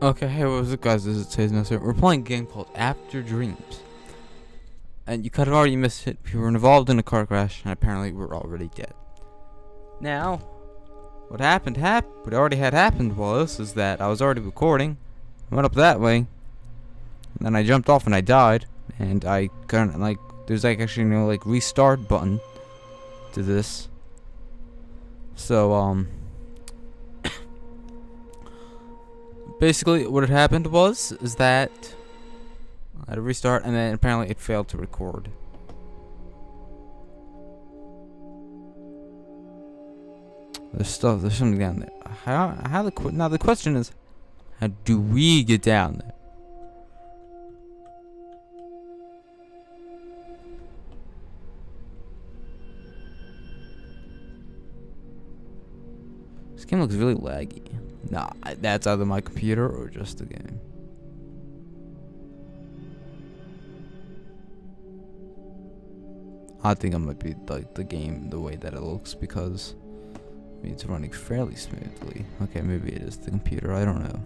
Okay, hey, what was it, guys? This is today's message. We're playing a game called After Dreams. And you could have already missed it. We were involved in a car crash, and apparently we're already dead. Now, what already had happened was, is that I was already recording. I went up that way. And then I jumped off and I died. And I couldn't, there's actually no, restart button to this. So, basically, what had happened is that I had to restart, and then apparently it failed to record. There's something down there. Now the question is, how do we get down there? This game looks really laggy. Nah, that's either my computer or just the game. I think it might be like the game, the way that it looks, because it's running fairly smoothly. Okay, maybe it is the computer, I don't know.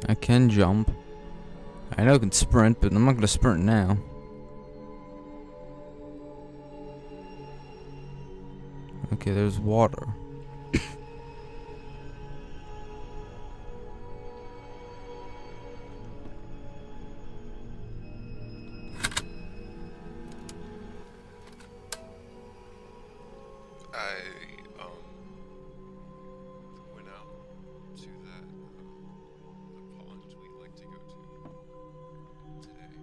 I can jump. I know I can sprint, but I'm not gonna sprint now. Okay, there's water. I went out to the pond we like to go to today.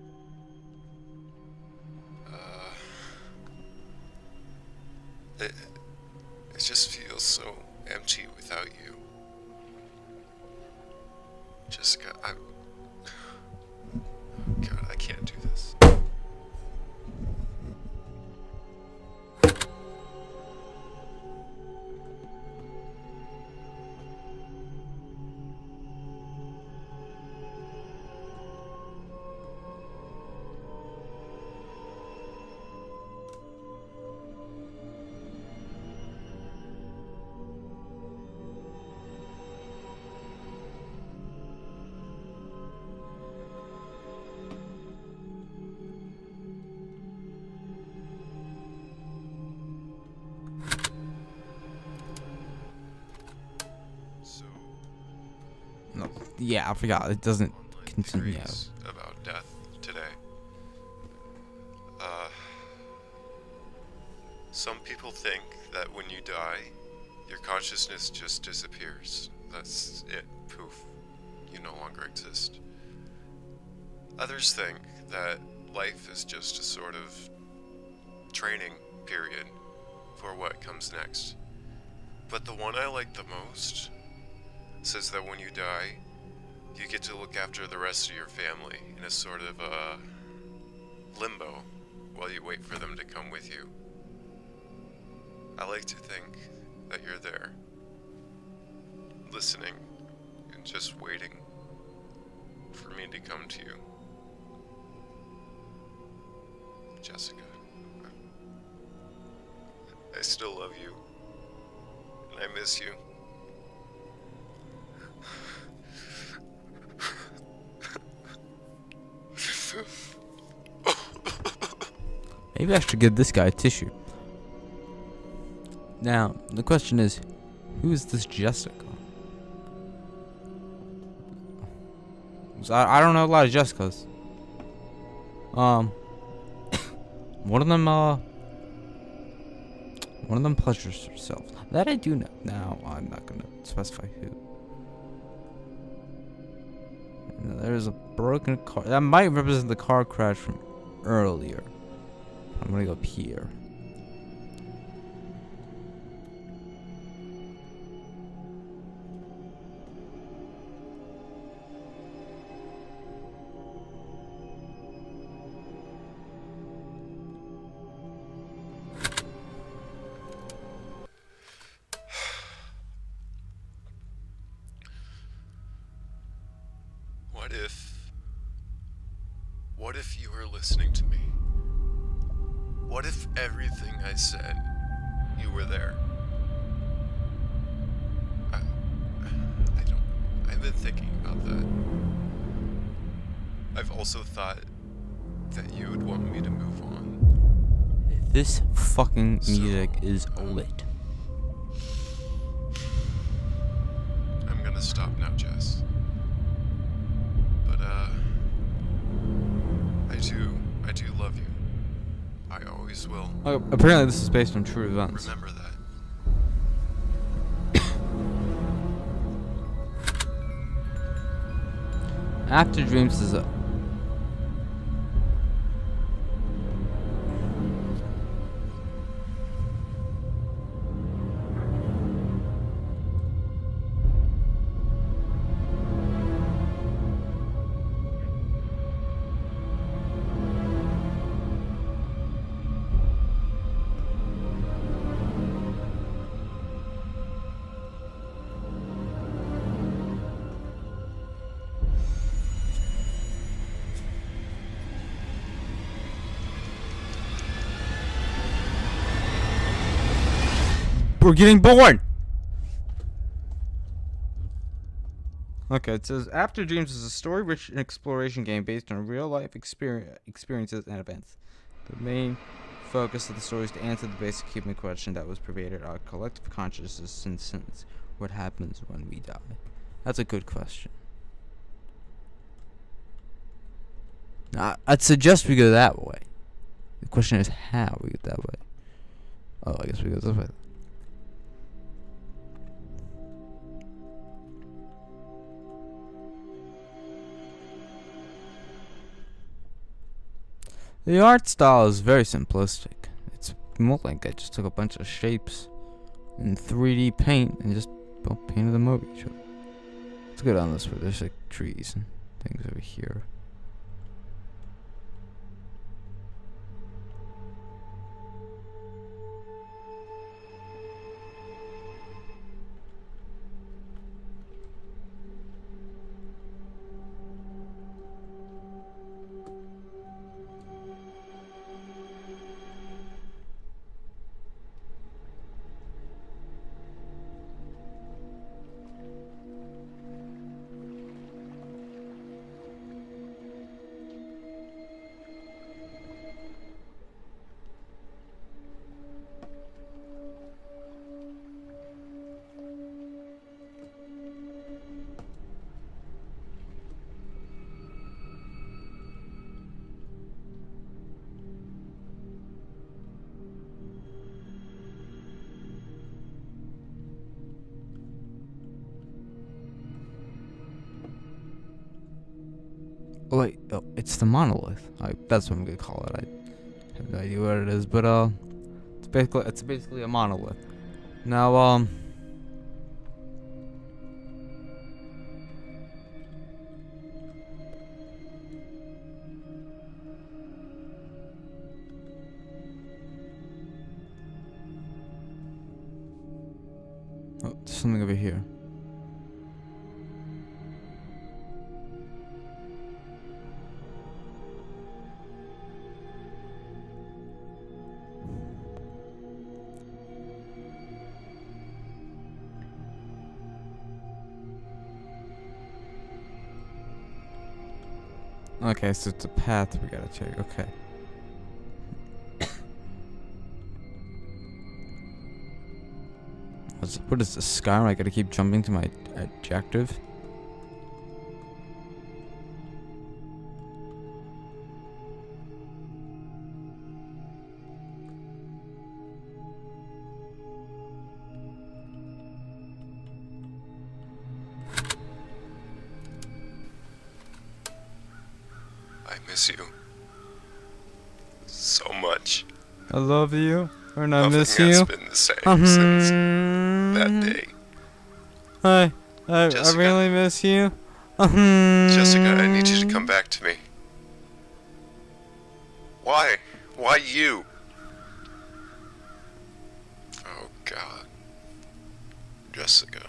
It just feels so empty without you, Jessica. God, I can't do this. No, yeah, I forgot. It doesn't continue. Theories about death today. Some people think that when you die, your consciousness just disappears. That's it. Poof. You no longer exist. Others think that life is just a sort of training period for what comes next. But the one I like the most says that when you die, you get to look after the rest of your family in a sort of limbo while you wait for them to come with you. I like to think that you're there, listening and just waiting for me to come to you. Jessica, I still love you, and I miss you. Maybe I should give this guy a tissue. Now, the question is, who is this Jessica? I don't know a lot of Jessicas. One of them pleasures herself. That I do know. Now, I'm not gonna specify who. And there's a broken car. That might represent the car crash from earlier. I'm gonna go up here. What if listening to me? What if everything I said, you were there? I don't know. I've been thinking about that. I've also thought that you would want me to move on. This fucking music is lit. I'm gonna stop now, Jess. But, I do love you. I always will. Oh, apparently this is based on true events. Remember that. After Dreams is a... We're getting born! Okay, it says After Dreams is a story-rich exploration game based on real-life experiences and events. The main focus of the story is to answer the basic human question that was pervaded our collective consciousness since what happens when we die. That's a good question. I'd suggest we go that way. The question is how we get that way. Oh, I guess we go this way. The art style is very simplistic. It's more like I just took a bunch of shapes in 3D paint and just painted them over each other. Let's go down this way. There's like trees and things over here. Oh wait, oh, it's the monolith. That's what I'm gonna call it. I have no idea what it is, but it's basically a monolith. Now oh, there's something over here. Okay, so it's a path we gotta take. Okay. What is this, Skyrim? I gotta keep jumping to my objective? I miss you so much. I love you, and I Nothing miss has you. been the same since that day. I Jessica. really miss you. Jessica, I need you to come back to me. Why? Why you? Oh God. Jessica.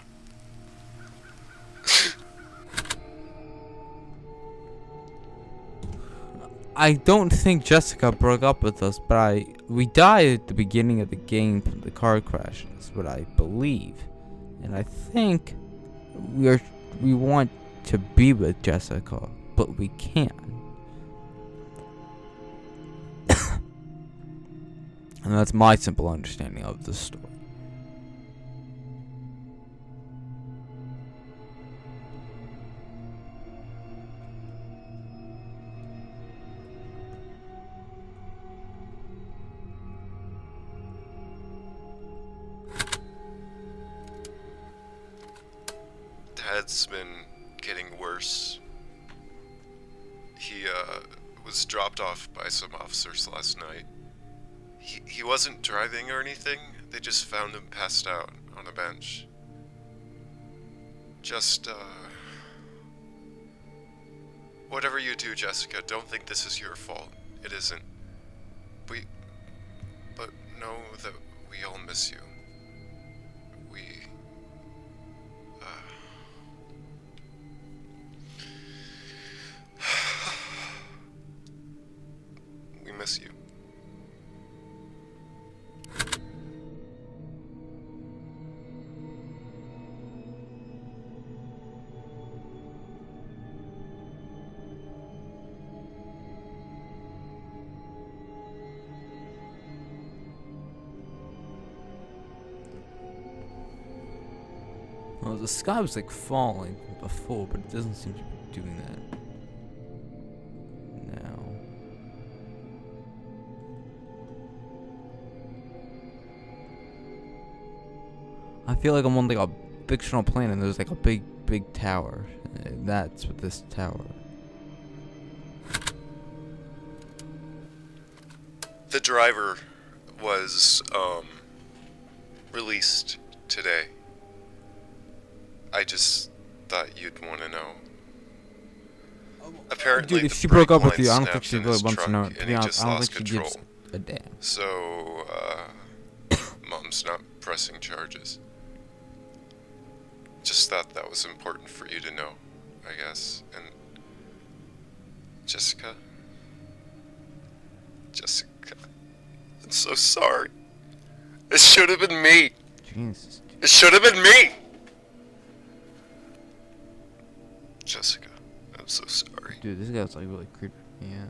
I don't think Jessica broke up with us, but we died at the beginning of the game from the car crash. That's what I believe, and I think we want to be with Jessica, but we can't. And that's my simple understanding of the story. Dad's been getting worse. He was dropped off by some officers last night. He wasn't driving or anything. They just found him passed out on a bench. Just, whatever you do, Jessica, don't think this is your fault. It isn't. But know that we all miss you. We miss you. Well, the sky was like falling before, but it doesn't seem to be doing that now. I feel like I'm on like a fictional planet and there's like a big tower. And that's what this tower. The driver was, released today. I just thought you'd want to know. Apparently, Dude, if the she broke up with brake you, I line don't think snapped she in really his wants to know. truck, To and be he honest, just I don't lost think she gives control. a damn. So, Mom's not pressing charges. Just thought that was important for you to know, I guess. And Jessica, I'm so sorry. It should have been me. Jesus. It should have been me. Jessica, I'm so sorry. Dude, this guy's like really creepy. Yeah.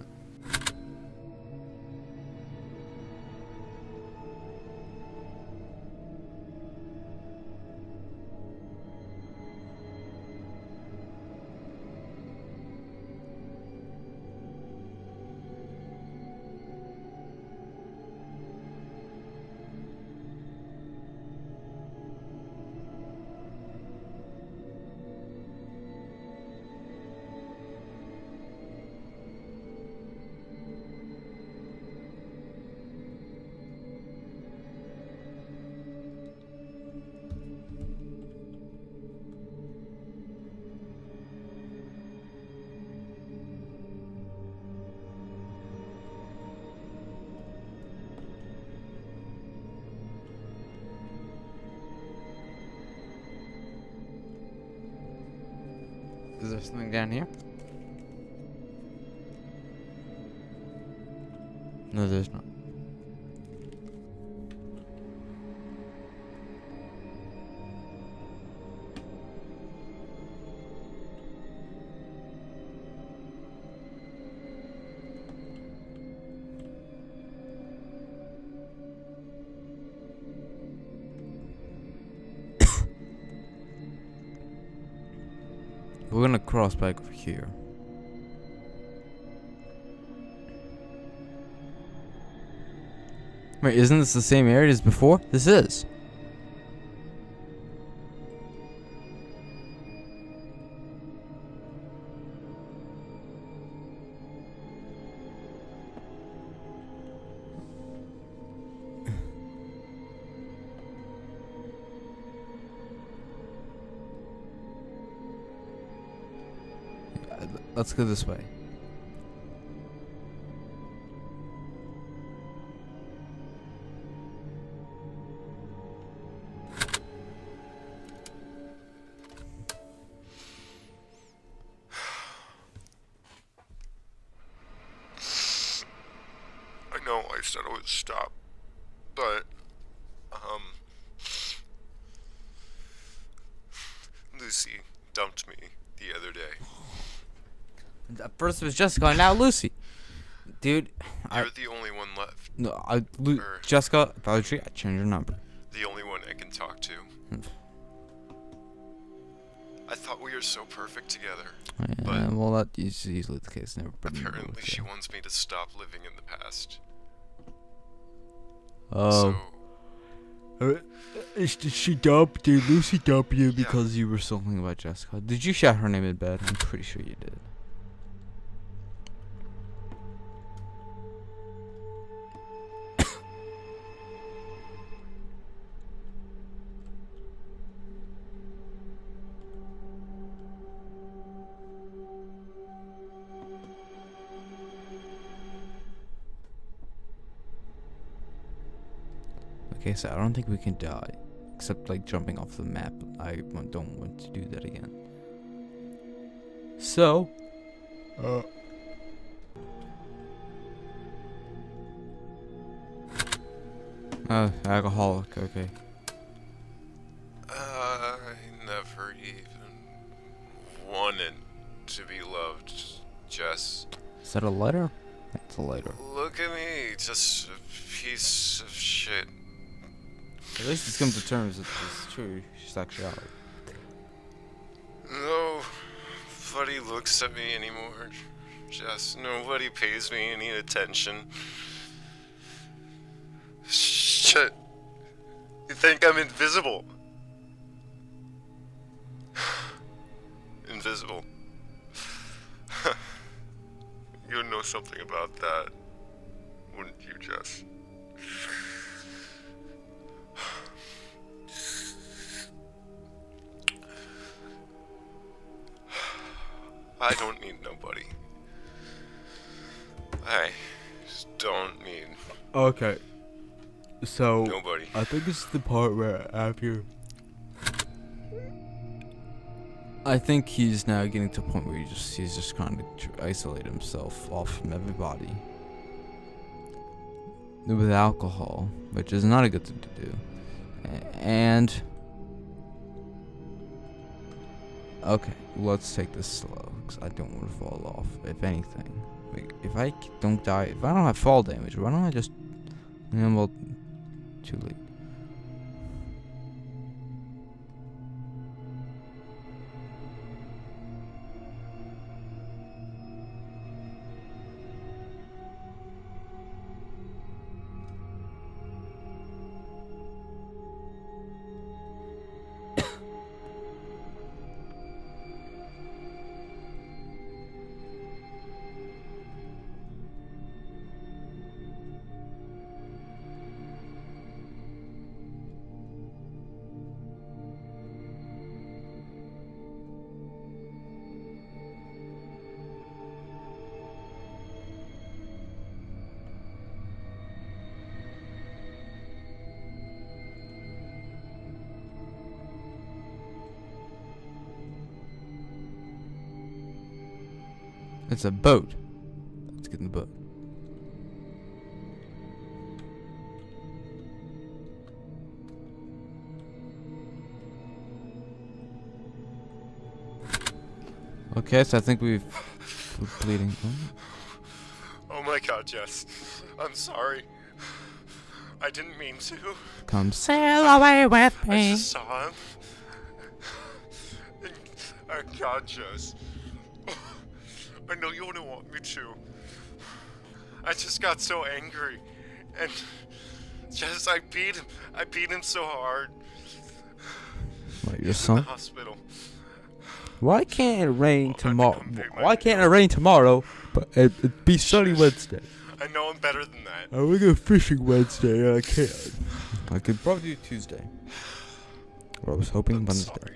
Is there something down here? No, there's not. We're gonna cross back over here. Wait, isn't this the same area as before? This is. Let's go this way. I said I would stop, but, Lucy dumped me the other day. At first it was Jessica, and now Lucy. Dude, You're the only one left. no, Or Jessica, Valerie, I changed your number. the only one I can talk to. I thought we were so perfect together. Yeah, well, that is usually the case. Never. Apparently, she wants me to stop living in the past. Oh. She dumped you. Lucy dumped you because you were something about Jessica. Did you shout her name in bed? I'm pretty sure you did. Okay, so I don't think we can die. Except like jumping off the map. I don't want to do that again. So, alcoholic, okay. I never even wanted to be loved, Jess. Is that a letter? That's a letter. Look at me, just a piece of shit. At least he's come to terms with his true sexuality. Nobody looks at me anymore, Jess. Nobody pays me any attention. Shit. You think I'm invisible? Invisible. You'd know something about that, wouldn't you, Jess? I don't need nobody. I just don't need Okay. So, nobody. I think this is the part where after... I think he's now getting to a point where he's just trying to isolate himself off from everybody. With alcohol, which is not a good thing to do. And... Okay, let's take this slow, because I don't want to fall off, if anything. Like, if I don't die, if I don't have fall damage, why don't I just... Yeah, well, too late. It's a boat. Let's get in the boat. Okay, so I think we're bleeding. Oh my god, Jess. I'm sorry. I didn't mean to. Come sail away with I me. just saw him. Oh god, Jess. I know you wouldn't want me to. I just got so angry. And Jess, I beat him. I beat him so hard. What, your He's in the son? hospital. Why can't it rain Well, I tomorrow? think I'm paying my Why can't it rain tomorrow, but it be sunny Wednesday? I know I'm better than that. I want to go fishing Wednesday. I can't. I could probably do Tuesday. Or I was hoping I'm Wednesday. sorry.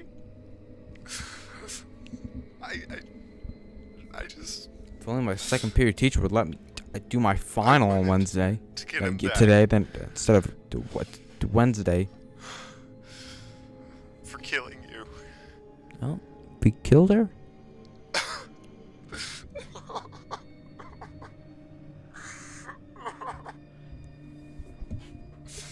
I just If only my second period teacher would let me do my final on Wednesday. to get him back Today, then instead of do Wednesday. for killing you. Oh, we killed her.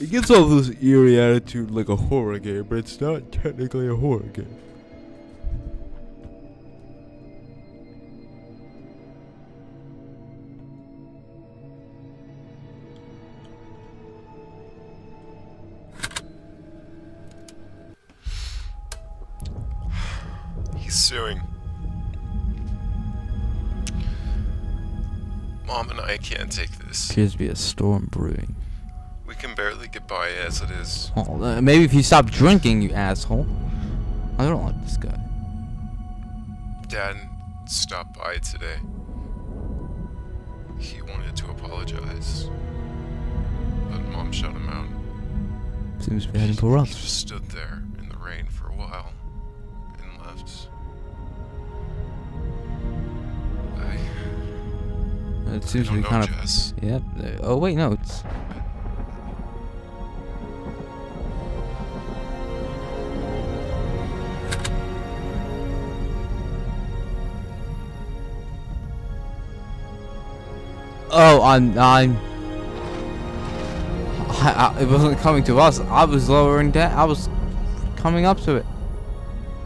It gives off this eerie attitude like a horror game, but it's not technically a horror game. He's suing. Mom and I can't take this. Appears to be a storm brewing. We can barely get by as it is. Oh, maybe if you stop drinking, you asshole. I don't like this guy. Dad stopped by today. He wanted to apologize, but Mom shut him out. Seems to be heading for He us. just stood there in the rain for a while and left. It seems to I be don't kind know, of. Jess. Yep. Oh wait, no. It's. Oh, it wasn't coming to us. I was lowering down. I was coming up to it.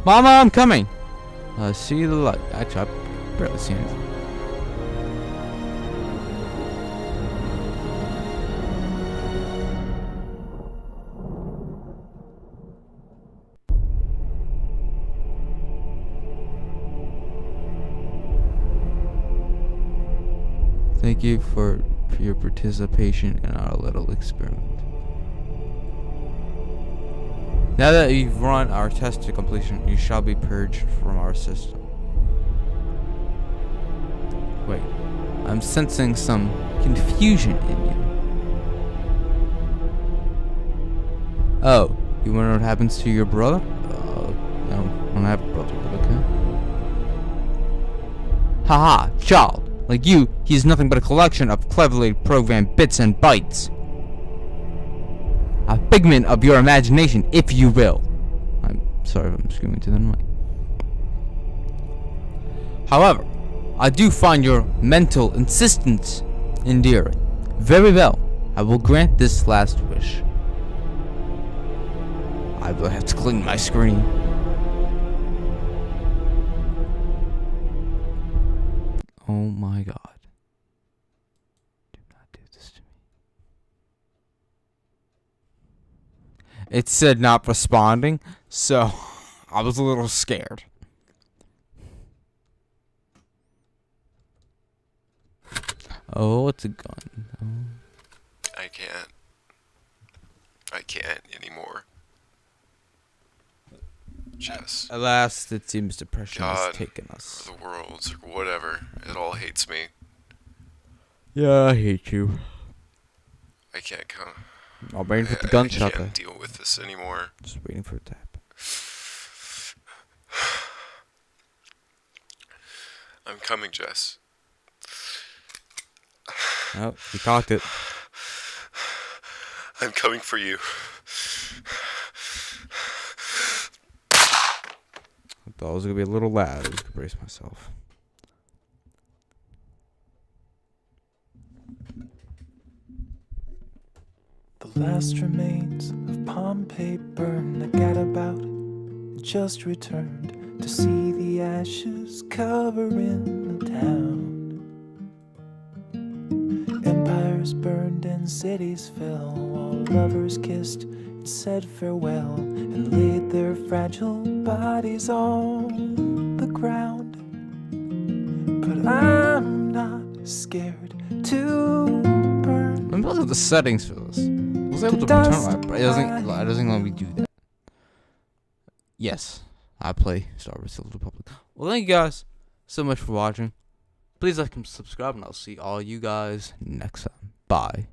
Mama, I'm coming. See the light. Actually, I barely see anything. Thank you for your participation in our little experiment. Now that you've run our test to completion, you shall be purged from our system. Wait, I'm sensing some confusion in you. Oh, you wonder what happens to your brother? No, I don't have a brother, but okay. Haha, child. Like you, he's nothing but a collection of cleverly programmed bits and bytes. A figment of your imagination, if you will. I'm sorry if I'm screaming to the mic. However, I do find your mental insistence endearing. Very well, I will grant this last wish. I will have to clean my screen. Oh my god. Do not do this to me. It said not responding, so I was a little scared. Oh, it's a gun. Oh. I can't. I can't anymore. Jess. At last, it seems depression God, has taken us. or the world, or whatever. It all hates me. Yeah, I hate you. I can't come. I'm waiting for the I gunshot. can't deal with this anymore. Just waiting for it to happen. I'm coming, Jess. Oh, you cocked it. I'm coming for you. I thought it was gonna be a little loud. I was gonna brace myself. The last remains of Pompeii burn. I got about, just returned to see the ashes covering the town. Empires burned and cities fell, while lovers kissed and said farewell, and laid their fragile bodies on the ground. But I'm not scared to burn. Let me look at the settings for this. I was able to turn it, but it doesn't let me do that. Yes, I play Star Wars: The Old Republic. Well, thank you guys so much for watching. Please like and subscribe, and I'll see all you guys next time. Bye.